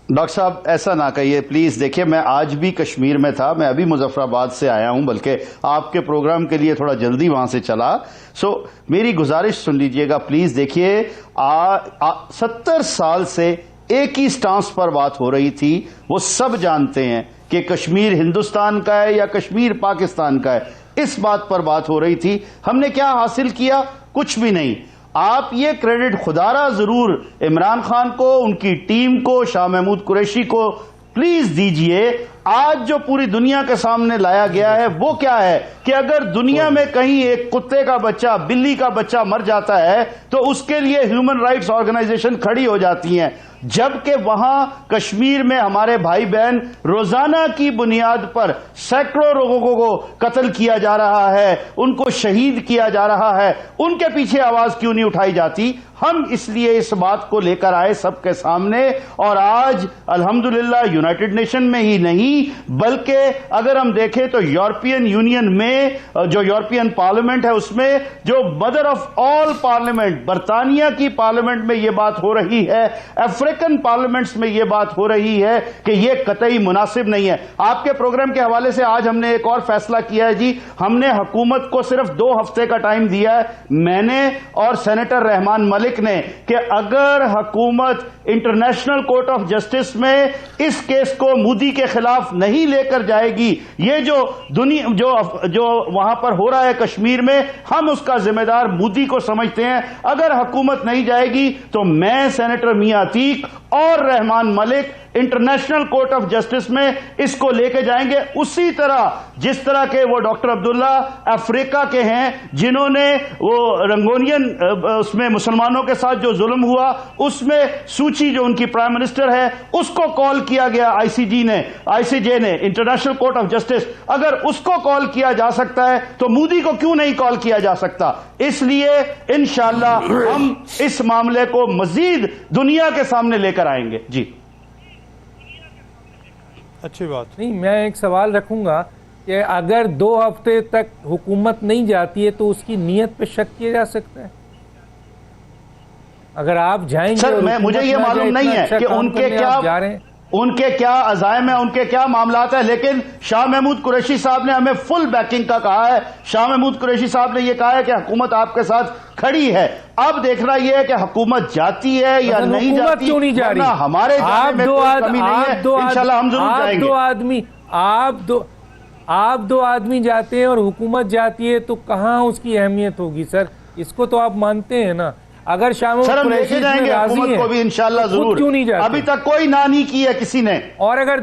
ڈاکٹر صاحب ایسا نہ کہیے پلیز. دیکھیے میں آج بھی کشمیر میں تھا، میں ابھی مظفر آباد سے آیا ہوں، بلکہ آپ کے پروگرام کے لیے تھوڑا جلدی وہاں سے چلا. میری گزارش سن لیجئے گا پلیز. دیکھیے 70 سال سے ایک ہی سٹانس پر بات ہو رہی تھی. وہ سب جانتے ہیں کہ کشمیر ہندوستان کا ہے یا کشمیر پاکستان کا ہے، اس بات پر بات ہو رہی تھی. ہم نے کیا حاصل کیا؟ کچھ بھی نہیں. آپ یہ کریڈٹ خدارہ ضرور عمران خان کو، ان کی ٹیم کو، شاہ محمود قریشی کو پلیز دیجئے. آج جو پوری دنیا کے سامنے لایا گیا ہے وہ کیا ہے کہ اگر دنیا میں کہیں ایک کتے کا بچہ، بلی کا بچہ مر جاتا ہے تو اس کے لیے ہیومن رائٹس آرگنائزیشن کھڑی ہو جاتی ہیں، جبکہ وہاں کشمیر میں ہمارے بھائی بہن روزانہ کی بنیاد پر سینکڑوں لوگوں کو قتل کیا جا رہا ہے، ان کو شہید کیا جا رہا ہے، ان کے پیچھے آواز کیوں نہیں اٹھائی جاتی؟ ہم اس لیے اس بات کو لے کر آئے سب کے سامنے، اور آج الحمدللہ یونائٹڈ نیشن میں ہی نہیں بلکہ اگر ہم دیکھیں تو یورپین یونین میں جو یورپین پارلیمنٹ ہے اس میں جو مدر آف آل پارلیمنٹ برطانیہ کی پارلیمنٹ میں یہ بات ہو رہی ہے، افریقن پارلیمنٹس میں یہ بات ہو رہی ہے کہ یہ قطعی مناسب نہیں ہے۔ آپ کے پروگرام کے حوالے سے آج ہم نے ایک اور فیصلہ کیا ہے جی، ہم نے حکومت کو صرف 2 ہفتے کا ٹائم دیا ہے، میں نے اور سینیٹر رحمان ملک نے، کہ اگر حکومت انٹرنیشنل کورٹ آف جسٹس میں اس کیس کو مودی کے خلاف نہیں لے کر جائے گی، یہ جو وہاں پر ہو رہا ہے کشمیر میں، ہم اس کا ذمہ دار مودی کو سمجھتے ہیں۔ اگر حکومت نہیں جائے گی تو میں سینیٹر میاں عتیق اور Rehman Malik international court of justice میں اس کو لے کے جائیں گے، اسی طرح جس طرح کے وہ ڈاکٹر عبداللہ افریقہ کے ہیں جنہوں نے وہ رنگونین اس میں مسلمانوں کے ساتھ جو ظلم ہوا اس میں سوچی جو ان کی پرائم منسٹر ہے اس کو کال کیا گیا آئی سی جے نے انٹرنیشنل کورٹ آف جسٹس، اگر اس کو کال کیا جا سکتا ہے تو مودی کو کیوں نہیں کال کیا جا سکتا؟ اس لیے انشاءاللہ ہم اس معاملے کو مزید دنیا کے سامنے لے کر آئیں گے۔ جی اچھی بات نہیں، میں ایک سوال رکھوں گا کہ اگر 2 ہفتے تک حکومت نہیں جاتی ہے تو اس کی نیت پہ شک کیا جا سکتا ہے؟ اگر آپ جائیں گے سر مجھے یہ معلوم نہیں ہے کہ ان کے کیا عزائم ہیں، ان کے کیا معاملات ہیں، لیکن شاہ محمود قریشی صاحب نے ہمیں فل بیکنگ کا کہا ہے۔ شاہ محمود قریشی صاحب نے یہ کہا ہے کہ حکومت آپ کے ساتھ کھڑی ہے۔ اب دیکھنا یہ ہے کہ حکومت جاتی ہے یا نہیں جاتی، کیوں نہیں جا رہی؟ ہمارے جانے میں کوئی کمی نہیں ہے، انشاءاللہ ہم ضرور جائیں گے۔ آپ دو آدمی جاتے ہیں اور حکومت جاتی ہے تو کہاں اس کی اہمیت ہوگی سر؟ اس کو تو آپ مانتے ہیں نا۔ اگر شاہ محمود قریشی جائیں گے حکومت کو بھی انشاءاللہ ضرور، کیوں نہیں جاتے؟ ابھی تک کوئی نہ نہیں کی ہے کسی نے، اور اگر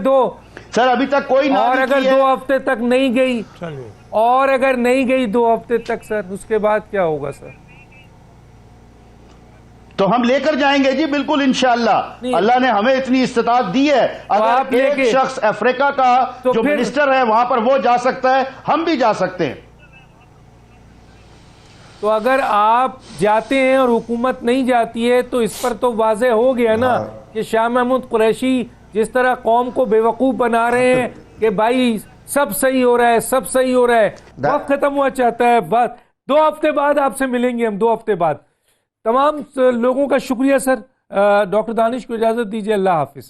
سر ابھی تک کوئی نہ اور اگر 2 ہفتے تک نہیں گئی، اور اگر نہیں گئی 2 ہفتے تک سر، اس کے بعد کیا ہوگا سر؟ تو ہم لے کر جائیں گے جی، بالکل انشاءاللہ۔ اللہ نے ہمیں اتنی استطاعت دی ہے، اگر ایک شخص افریقہ کا جو منسٹر ہے وہاں پر وہ جا سکتا ہے، ہم بھی جا سکتے ہیں۔ تو اگر آپ جاتے ہیں اور حکومت نہیں جاتی ہے تو اس پر تو واضح ہو گیا نا کہ شاہ محمود قریشی جس طرح قوم کو بے وقوف بنا رہے ہیں کہ بھائی سب صحیح ہو رہا ہے، سب صحیح ہو رہا ہے، وقت ختم ہوا چاہتا ہے۔ بس 2 ہفتے بعد آپ سے ملیں گے ہم، 2 ہفتے بعد۔ تمام لوگوں کا شکریہ سر۔ ڈاکٹر دانش کو اجازت دیجیے، اللہ حافظ۔